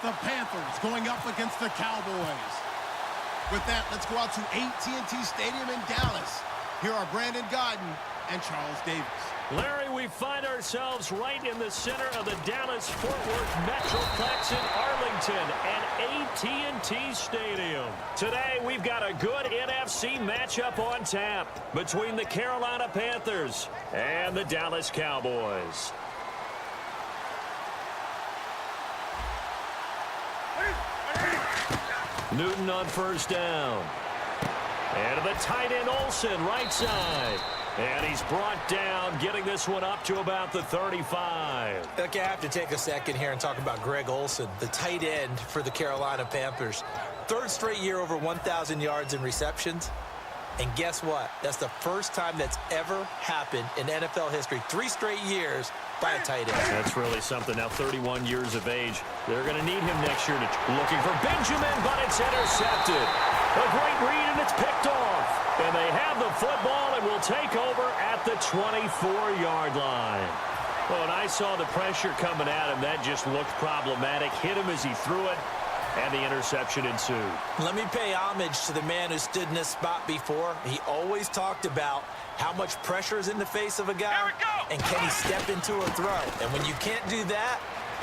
the Panthers going up against the Cowboys. With that, let's go out to AT&T Stadium in Dallas. Here are Brandon Godden and Charles Davis. Larry, we find ourselves right in the center of the Dallas-Fort Worth Metroplex in Arlington at AT&T Stadium. Today, we've got a good NFC matchup on tap between the Carolina Panthers and the Dallas Cowboys. Newton on first down. And to the tight end, Olsen, right side. And he's brought down, getting this one up to about the 35. Okay, I have to take a second here and talk about Greg Olsen, the tight end for the Carolina Panthers. Third straight year over 1,000 yards in receptions. And guess what? That's the first time that's ever happened in NFL history. 3 straight years by a tight end. That's really something. Now 31 years of age. They're going to need him next year. Looking for Benjamin, but it's intercepted. A great read, and it's picked off. And they have the football and will take over at the 24-yard line. Well, and I saw the pressure coming at him. That just looked problematic. Hit him as he threw it, and the interception ensued. Let me pay homage to the man who stood in this spot before. He always talked about how much pressure is in the face of a guy, and can he step into a throw. And when you can't do that,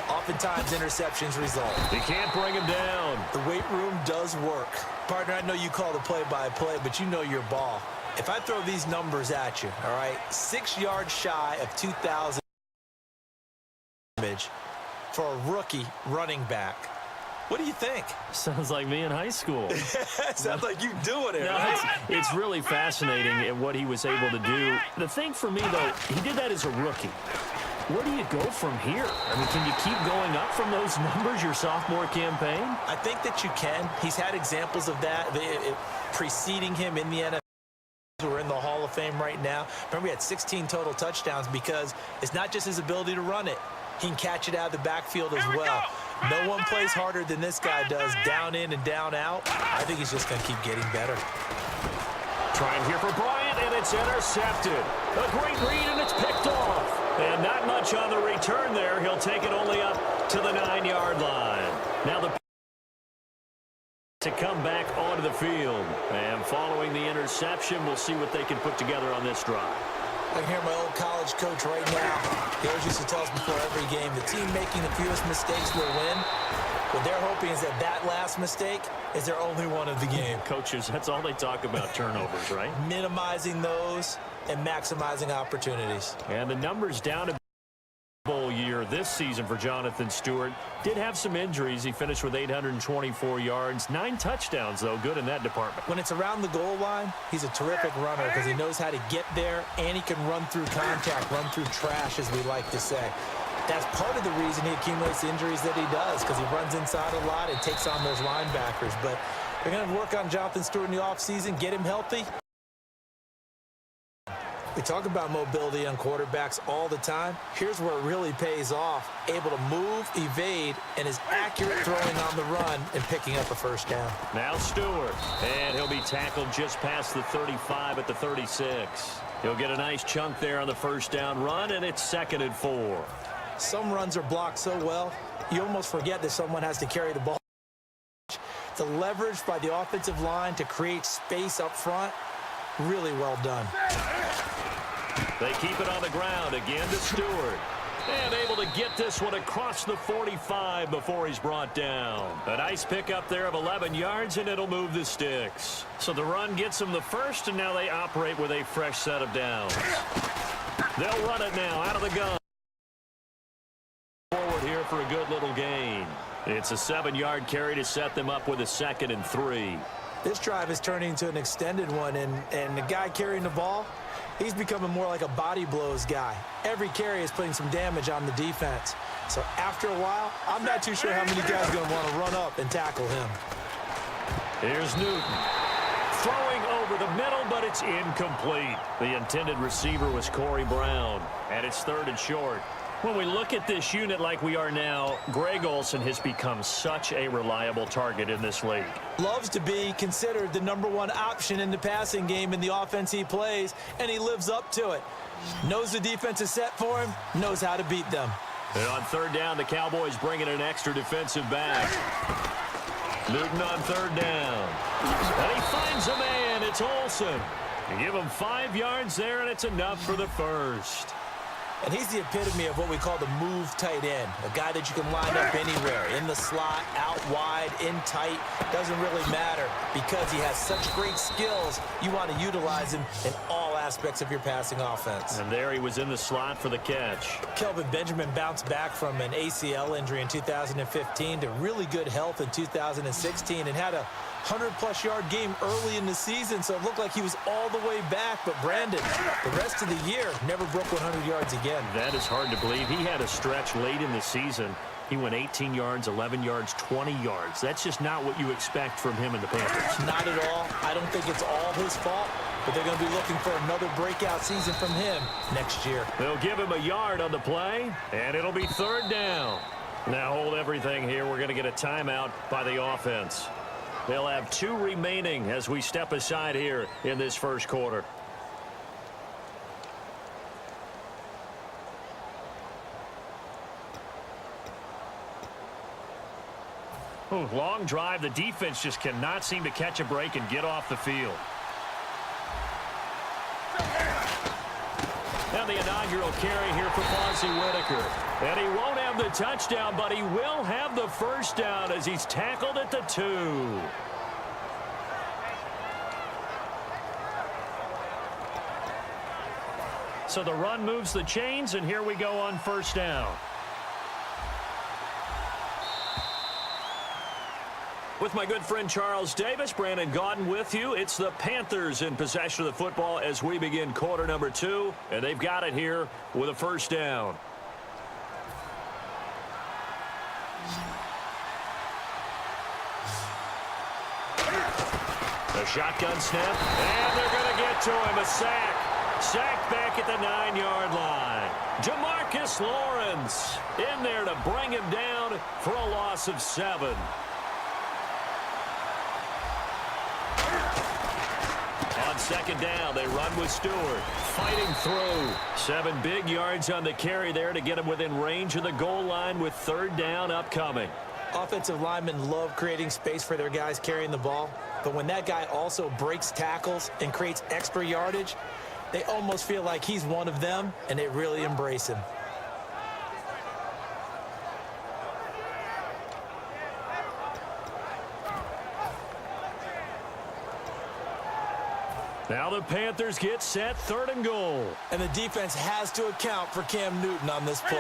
oftentimes interceptions result. You can't bring him down. The weight room does work. Partner, I know you call the play-by-play, but you know your ball. If I throw these numbers at you, all right, 6 yards shy of 2,000 for a rookie running back. What do you think? Sounds like me in high school. Sounds like you doing it, no, right? It's really fascinating at what he was able to do. The thing for me, though, he did that as a rookie. Where do you go from here? I mean, can you keep going up from those numbers your sophomore campaign? I think that you can. He's had examples of that preceding him in the NFL. We're in the Hall of Fame right now. Remember, he had 16 total touchdowns because it's not just his ability to run it. He can catch it out of the backfield as well. No one plays harder than this guy does, down in and down out. I think he's just going to keep getting better. Trying here for Bryant, and it's intercepted. A great read, and it's picked off. And not much on the return there. He'll take it only up to the 9-yard line. Now the to come back onto the field. And following the interception, we'll see what they can put together on this drive. I can hear my old college coach right now. He always used to tell us before every game, the team making the fewest mistakes will win. What they're hoping is that last mistake is their only one of the game. Coaches, that's all they talk about, turnovers, right? Minimizing those and maximizing opportunities. And the numbers down a bowl year this season for Jonathan Stewart. Did have some injuries. He finished with 824 yards. 9 touchdowns, though. Good in that department. When it's around the goal line, he's a terrific runner because he knows how to get there, and he can run through contact, run through trash, as we like to say. That's part of the reason he accumulates the injuries that he does, because he runs inside a lot and takes on those linebackers. But they're going to work on Jonathan Stewart in the offseason, get him healthy. We talk about mobility on quarterbacks all the time. Here's where it really pays off. Able to move, evade, and is accurate throwing on the run and picking up a first down. Now Stewart, and he'll be tackled just past the 35 at the 36. He'll get a nice chunk there on the first down run, and it's 2nd and 4. Some runs are blocked so well, you almost forget that someone has to carry the ball. The leverage by the offensive line to create space up front, really well done. They keep it on the ground again to Stewart. And able to get this one across the 45 before he's brought down. A nice pickup there of 11 yards, and it'll move the sticks. So the run gets them the first, and now they operate with a fresh set of downs. They'll run it now out of the gun. Forward here for a good little gain. It's a 7-yard carry to set them up with a 2nd and 3. This drive is turning into an extended one, and the guy carrying the ball, he's becoming more like a body blows guy. Every carry is putting some damage on the defense. So after a while, I'm not too sure how many guys are going to want to run up and tackle him. Here's Newton. Throwing over the middle, but it's incomplete. The intended receiver was Corey Brown, and it's 3rd and short. When we look at this unit like we are now, Greg Olsen has become such a reliable target in this league. Loves to be considered the #1 option in the passing game in the offense he plays, and he lives up to it. Knows the defense is set for him, knows how to beat them. And on third down, the Cowboys bring in an extra defensive back. Newton on third down. And he finds a man. It's Olsen. You give him 5 yards there, and it's enough for the first. And he's the epitome of what we call the move tight end, a guy that you can line up anywhere, in the slot, out wide, in tight, doesn't really matter because he has such great skills. You want to utilize him in all aspects of your passing offense. And there he was in the slot for the catch. Kelvin Benjamin bounced back from an ACL injury in 2015 to really good health in 2016 and had a 100-plus yard game early in the season, so it looked like he was all the way back. But Brandon, the rest of the year, never broke 100 yards again. That is hard to believe. He had a stretch late in the season. He went 18 yards, 11 yards, 20 yards. That's just not what you expect from him and the Panthers. Not at all. I don't think it's all his fault, but they're going to be looking for another breakout season from him next year. They'll give him a yard on the play, and it'll be third down. Now hold everything here. We're going to get a timeout by the offense. They'll have 2 remaining as we step aside here in this first quarter. Ooh, long drive. The defense just cannot seem to catch a break and get off the field. Now the inaugural carry here for Fonzie Whitaker. And he won't have the touchdown, but he will have the first down as he's tackled at the 2. So the run moves the chains, and here we go on first down. With my good friend Charles Davis, Brandon Gaudin with you. It's the Panthers in possession of the football as we begin quarter number 2. And they've got it here with a first down. The shotgun snap, and they're going to get to him. A sack. Sacked back at the 9-yard line. Jamarcus Lawrence in there to bring him down for a loss of 7. On second down, they run with Stewart. Fighting through. 7 big yards on the carry there to get him within range of the goal line with third down upcoming. Offensive linemen love creating space for their guys carrying the ball, but when that guy also breaks tackles and creates extra yardage, they almost feel like he's one of them, and they really embrace him. Now the Panthers get set, 3rd and goal. And the defense has to account for Cam Newton on this play.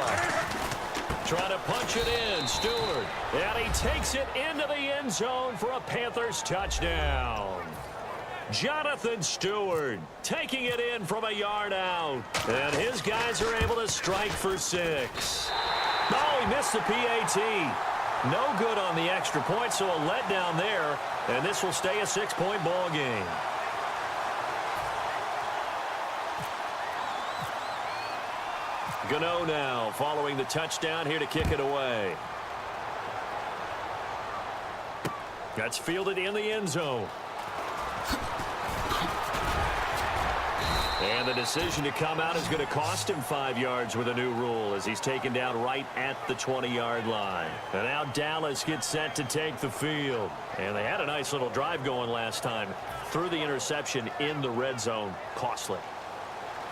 Trying to punch it in, Stewart. And he takes it into the end zone for a Panthers touchdown. Jonathan Stewart taking it in from a yard out. And his guys are able to strike for 6. Oh, he missed the PAT. No good on the extra point, so a letdown there. And this will stay a 6-point ball game. Gano now following the touchdown here to kick it away. That's fielded in the end zone. And the decision to come out is going to cost him 5 yards with a new rule as he's taken down right at the 20-yard line. And now Dallas gets set to take the field. And they had a nice little drive going last time. Threw the interception in the red zone. Costly.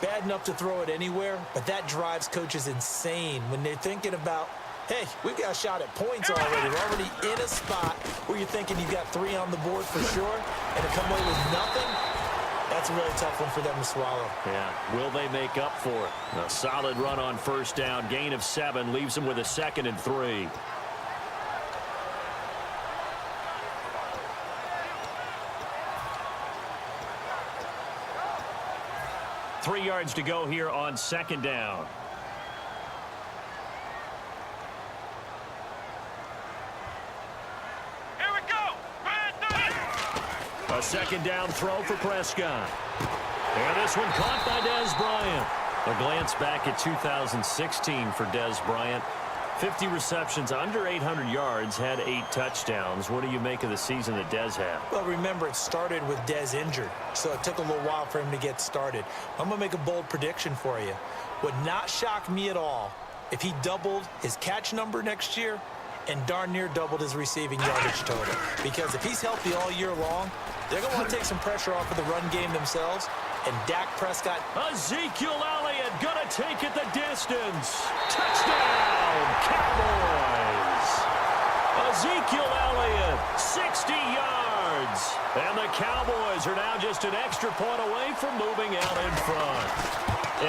Bad enough to throw it anywhere, but that drives coaches insane when they're thinking about, hey, we've got a shot at points already. We're already in a spot where you're thinking you've got 3 on the board for sure, and to come away with nothing, that's a really tough one for them to swallow. Yeah, will they make up for it? A solid run on first down, gain of 7, leaves them with a 2nd and 3. Three yards to go here on second down. Here we go. A second down throw for Prescott. And this one caught by Dez Bryant. A glance back at 2016 for Dez Bryant. 50 receptions, under 800 yards, had 8 touchdowns. What do you make of the season that Dez had? Well, remember, it started with Dez injured, so it took a little while for him to get started. I'm going to make a bold prediction for you. Would not shock me at all if he doubled his catch number next year and darn near doubled his receiving yardage total. Because if he's healthy all year long, they're going to want to take some pressure off of the run game themselves. And Dak Prescott. Ezekiel Elliott going to take it the distance. Touchdown, Cowboys. Ezekiel Elliott, 60 yards. And the Cowboys are now just an extra point away from moving out in front.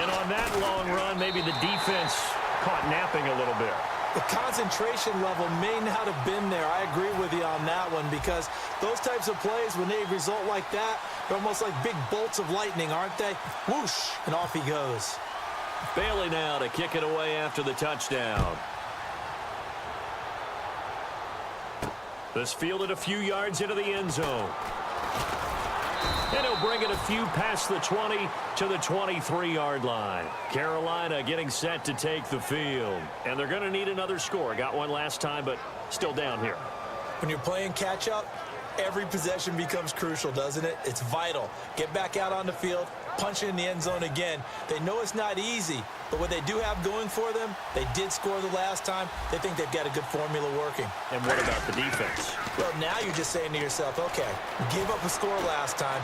And on that long run, maybe the defense caught napping a little bit. The concentration level may not have been there. I agree with you on that one, because those types of plays, when they result like that, they're almost like big bolts of lightning, aren't they? Whoosh, and off he goes. Bailey now to kick it away after the touchdown. This fielded a few yards into the end zone. And he'll bring it a few past the 20 to the 23-yard line. Carolina getting set to take the field. And they're going to need another score. Got one last time, but still down here. When you're playing catch-up, every possession becomes crucial, doesn't it? It's vital. Get back out on the field, punch it in the end zone again. They know it's not easy, but what they do have going for them, they did score the last time. They think they've got a good formula working. And what about the defense? Well, now you're just saying to yourself, okay, gave up a score last time.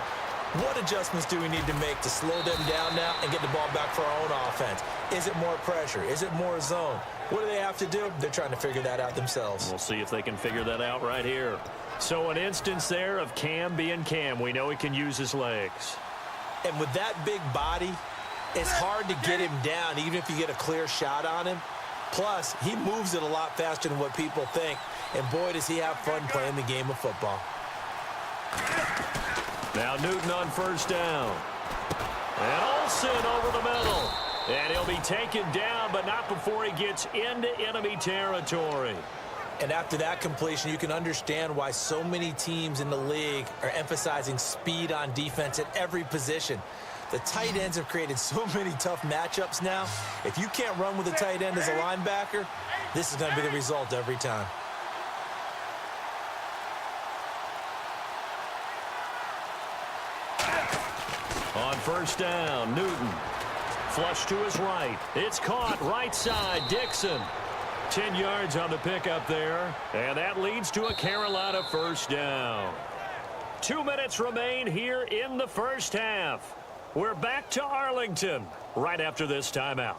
What adjustments do we need to make to slow them down now and get the ball back for our own offense? Is it more pressure? Is it more zone? What do they have to do? They're trying to figure that out themselves. We'll see if they can figure that out right here. So an instance there of Cam being Cam. We know he can use his legs. And with that big body, it's hard to get him down, even if you get a clear shot on him. Plus, he moves it a lot faster than what people think. And boy, does he have fun playing the game of football. Now Newton on first down. And Olsen over the middle. And he'll be taken down, but not before he gets into enemy territory. And after that completion, you can understand why so many teams in the league are emphasizing speed on defense at every position. The tight ends have created so many tough matchups now. If you can't run with a tight end as a linebacker, this is going to be the result every time. On first down, Newton. Flush to his right. It's caught right side, Dixon. 10 yards on the pickup there. And that leads to a Carolina first down. 2 minutes remain here in the first half. We're back to Arlington right after this timeout.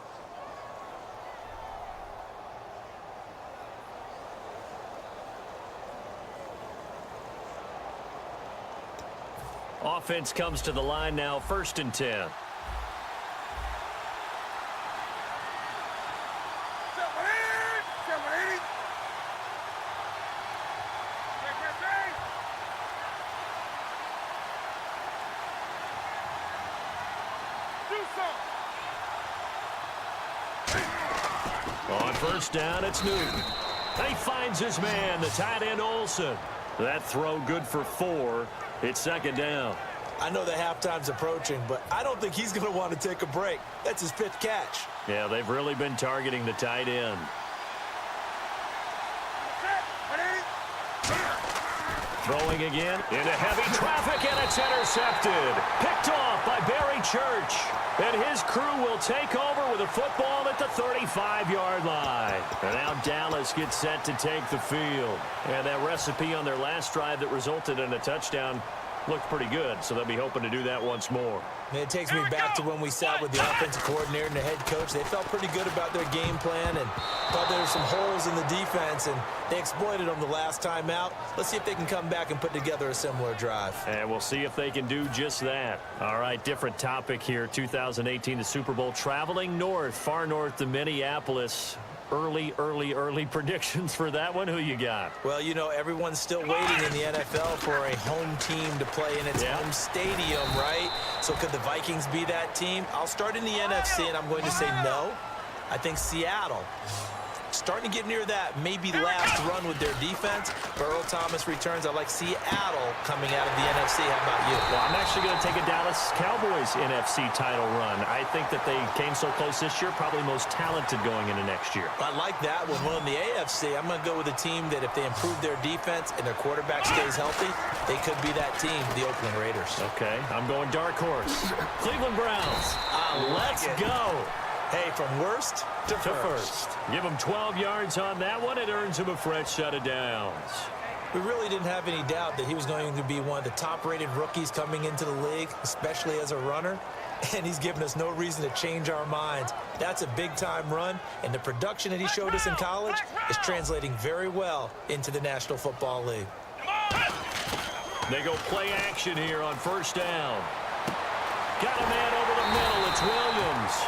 Offense comes to the line now, 1st and 10. On first down, it's Newton. And he finds his man, the tight end Olsen. That throw good for 4. It's 2nd down. I know that halftime's approaching, but I don't think he's going to want to take a break. That's his 5th catch. Yeah, they've really been targeting the tight end. Throwing again into heavy traffic, and it's intercepted. Picked off by Barry Church. And his crew will take over with a football at the 35-yard line. And now Dallas gets set to take the field. And that recipe on their last drive that resulted in a touchdown looked pretty good, so they'll be hoping to do that once more. And it takes me back to when we sat with the offensive coordinator and the head coach. They felt pretty good about their game plan and thought there were some holes in the defense, and they exploited them the last time out. Let's see if they can come back and put together a similar drive. And we'll see if they can do just that. All right, different topic here. 2018, the Super Bowl, traveling north, far north to Minneapolis. Early predictions for that one. Who you got? Well, you know, everyone's still waiting in the NFL for a home team to play in its home stadium, right? So could the Vikings be that team? I'll start in the NFC, and I'm going to say no. I think Seattle, starting to get near that maybe last run with their defense. Earl Thomas returns. I like Seattle coming out of the NFC. How about you? Well, I'm actually going to take a Dallas Cowboys NFC title run. I think that they came so close this year, probably most talented going into next year. I like that one. Well, in the AFC, I'm going to go with a team that if they improve their defense and their quarterback stays healthy, they could be that team, the Oakland Raiders. Okay, I'm going dark horse. Cleveland Browns. Let's go. Hey, from worst to first. Give him 12 yards on that one. It earns him a fresh set of downs. We really didn't have any doubt that he was going to be one of the top-rated rookies coming into the league, especially as a runner. And he's given us no reason to change our minds. That's a big-time run, and the production that he showed us in college is translating very well into the National Football League. They go play action here on first down. Got a man over the middle. It's Williams.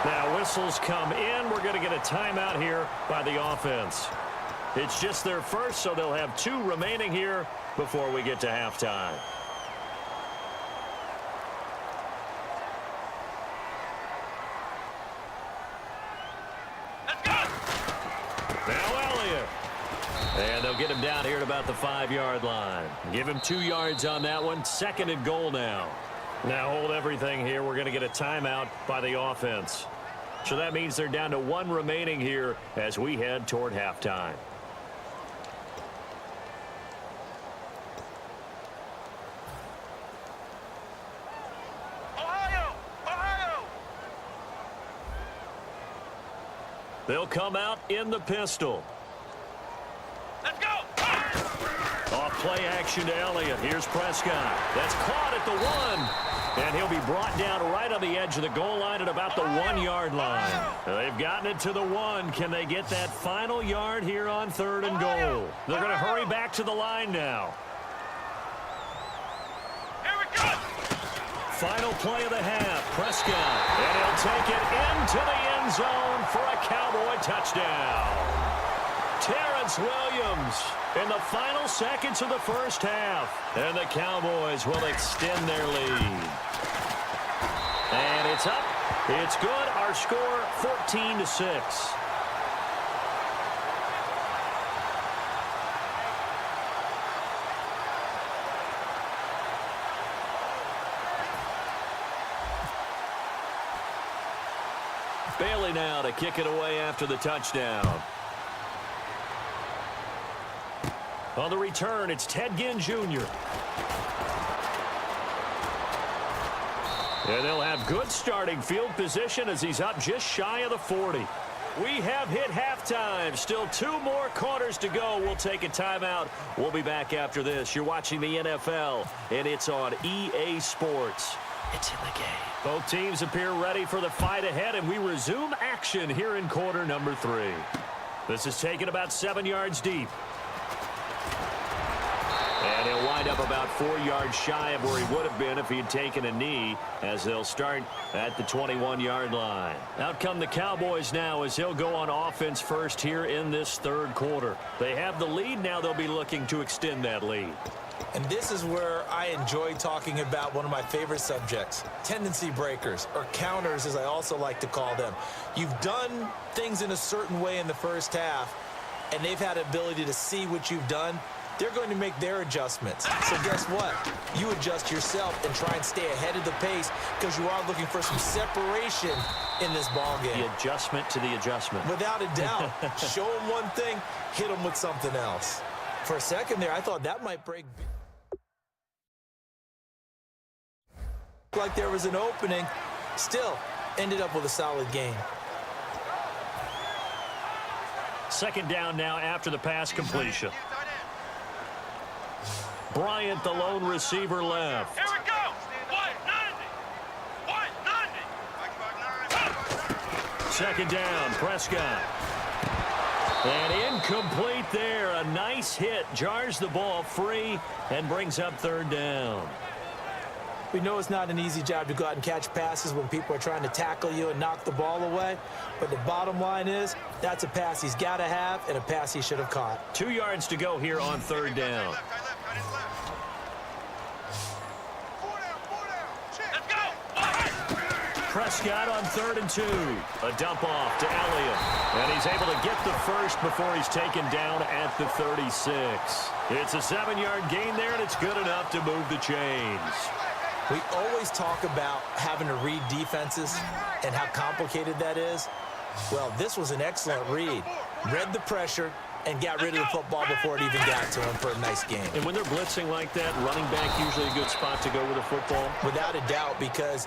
Now whistles come in. We're going to get a timeout here by the offense. It's just their first, so they'll have 2 remaining here before we get to halftime. Now Elliott. And they'll get him down here at about the 5-yard line. Give him 2 yards on that one. 2nd and goal now. Now hold everything here. We're going to get a timeout by the offense. So that means they're down to 1 remaining here as we head toward halftime. They'll come out in the pistol. Let's go! Off play action to Elliott. Here's Prescott. That's caught at the 1. And he'll be brought down right on the edge of the goal line at about the 1-yard line. They've gotten it to the 1. Can they get that final yard here on 3rd and goal? They're going to hurry back to the line now. Here we go! Final play of the half. Prescott. And he'll take it into the end zone for a Cowboy touchdown. Terrence Williams in the final seconds of the first half. And the Cowboys will extend their lead. And it's up. It's good. Our score, 14-6. Bailey now to kick it away after the touchdown. On the return, it's Ted Ginn Jr. And they'll have good starting field position as he's up just shy of the 40. We have hit halftime. Still 2 more quarters to go. We'll take a timeout. We'll be back after this. You're watching the NFL, and it's on EA Sports. It's in the game. Both teams appear ready for the fight ahead, and we resume action here in quarter number 3. This is taken about 7 yards deep. And he'll wind up about 4 yards shy of where he would have been if he had taken a knee, as they'll start at the 21-yard line. Out come the Cowboys now as he'll go on offense first here in this 3rd quarter. They have the lead. Now they'll be looking to extend that lead. And this is where I enjoy talking about one of my favorite subjects, tendency breakers, or counters as I also like to call them. You've done things in a certain way in the first half, and they've had the ability to see what you've done. They're going to make their adjustments. So guess what? You adjust yourself and try and stay ahead of the pace because you are looking for some separation in this ball game. The adjustment to the adjustment. Without a doubt. Show them one thing, hit them with something else. For a second there, I thought that might break. Like there was an opening. Still, ended up with a solid game. 2nd down now after the pass completion. Bryant, the lone receiver, left. Here we go. 190. 2nd down, Prescott. And incomplete there. A nice hit. Jars the ball free and brings up 3rd down. We know it's not an easy job to go out and catch passes when people are trying to tackle you and knock the ball away. But the bottom line is, that's a pass he's got to have and a pass he should have caught. 2 yards to go here on 3rd down. Prescott on 3rd and 2. A dump off to Elliott. And he's able to get the first before he's taken down at the 36. It's a 7-yard gain there, and it's good enough to move the chains. We always talk about having to read defenses and how complicated that is. Well, this was an excellent read. Read the pressure and got rid of the football before it even got to him for a nice game. And when they're blitzing like that, running back usually a good spot to go with a football? Without a doubt, because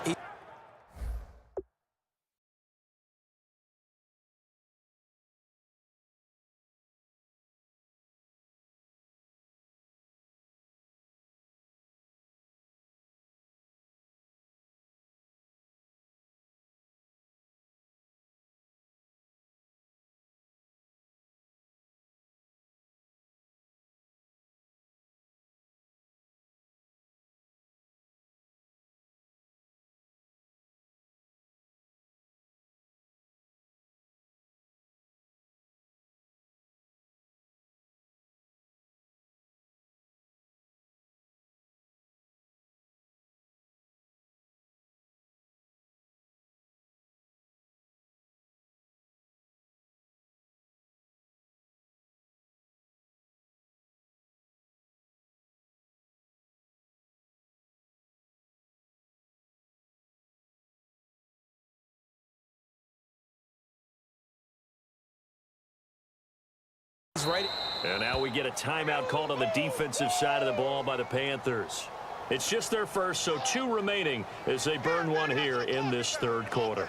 was right. And now we get a timeout called on the defensive side of the ball by the Panthers. It's just their first, so 2 remaining as they burn one here in this third quarter.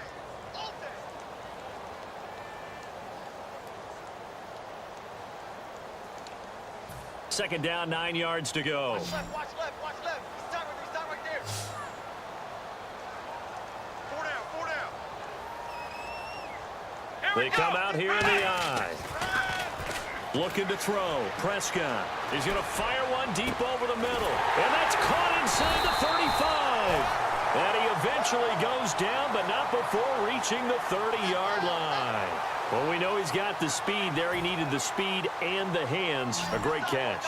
Second down, 9 yards to go. Watch left, watch left, watch left. Stop right there. 4 down, 4 down. They come out here in the eye. Looking to throw. Prescott. He's going to fire one deep over the middle. And that's caught inside the 35. And he eventually goes down, but not before reaching the 30-yard line. Well, we know he's got the speed there. He needed the speed and the hands. A great catch.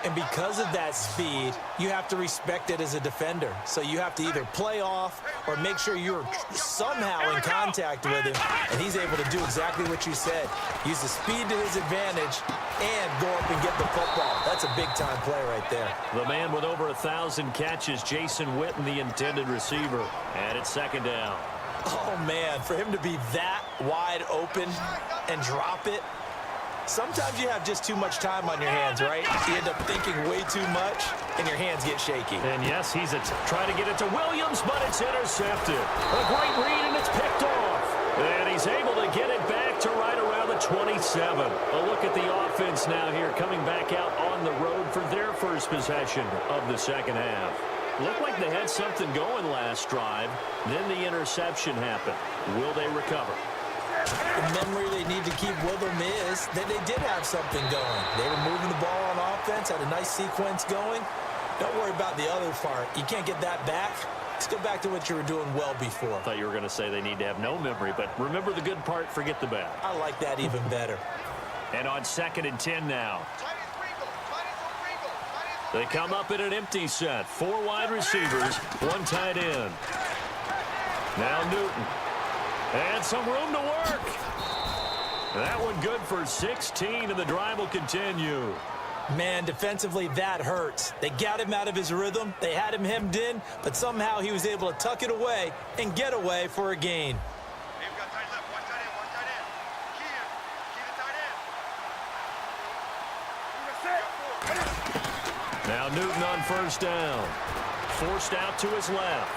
And because of that speed, you have to respect it as a defender. So you have to either play off or make sure you're somehow in contact with him, and he's able to do exactly what you said. Use the speed to his advantage and go up and get the football. That's a big-time play right there. The man with over 1,000 catches, Jason Witten, the intended receiver. And it's second down. Oh, man, for him to be that wide open and drop it, sometimes you have just too much time on your hands, right? You end up thinking way too much, and your hands get shaky. And yes, he's trying to get it to Williams, but it's intercepted. A great read, and it's picked off. And he's able to get it back to right around the 27. A look at the offense now here, coming back out on the road for their first possession of the second half. Looked like they had something going last drive. Then the interception happened. Will they recover? The memory they need to keep with them is that they did have something going. They were moving the ball on offense, had a nice sequence going. Don't worry about the other part. You can't get that back. Let's go back to what you were doing well before. I thought you were going to say they need to have no memory, but remember the good part, forget the bad. I like that even better. And on 2nd and 10 now. They come up in an empty set. 4 wide receivers, 1 tight end. Now Newton. And some room to work. That one good for 16, and the drive will continue. Man, defensively, that hurts. They got him out of his rhythm. They had him hemmed in, but somehow he was able to tuck it away and get away for a gain. Hey, we got tight left, one tight end. Key the tight end. Now Newton on first down. Forced out to his left.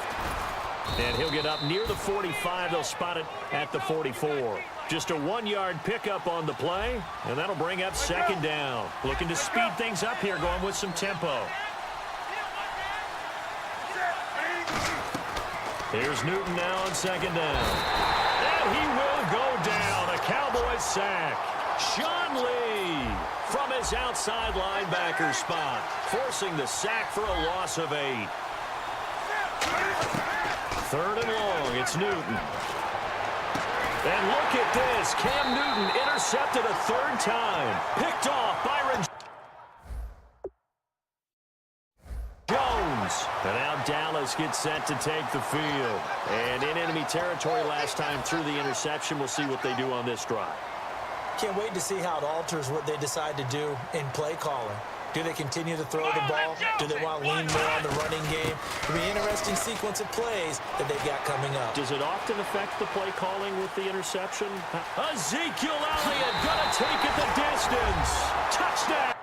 And he'll get up near the 45. They'll spot it at the 44. Just a 1-yard pickup on the play, and that'll bring up second down. Looking to speed things up here, going with some tempo. Here's Newton now on second down. And he will go down. A Cowboys sack. Sean Lee from his outside linebacker spot, forcing the sack for a loss of 8. 3rd and long, it's Newton. And look at this. Cam Newton intercepted a 3rd time. Picked off Byron Jones. And now Dallas gets set to take the field. And in enemy territory last time through the interception. We'll see what they do on this drive. Can't wait to see how it alters what they decide to do in play calling. Do they continue to throw the ball? Do they want to lean more on the running game? It'll be an interesting sequence of plays that they've got coming up. Does it often affect the play calling with the interception? Ezekiel Elliott going to take it the distance. Touchdown.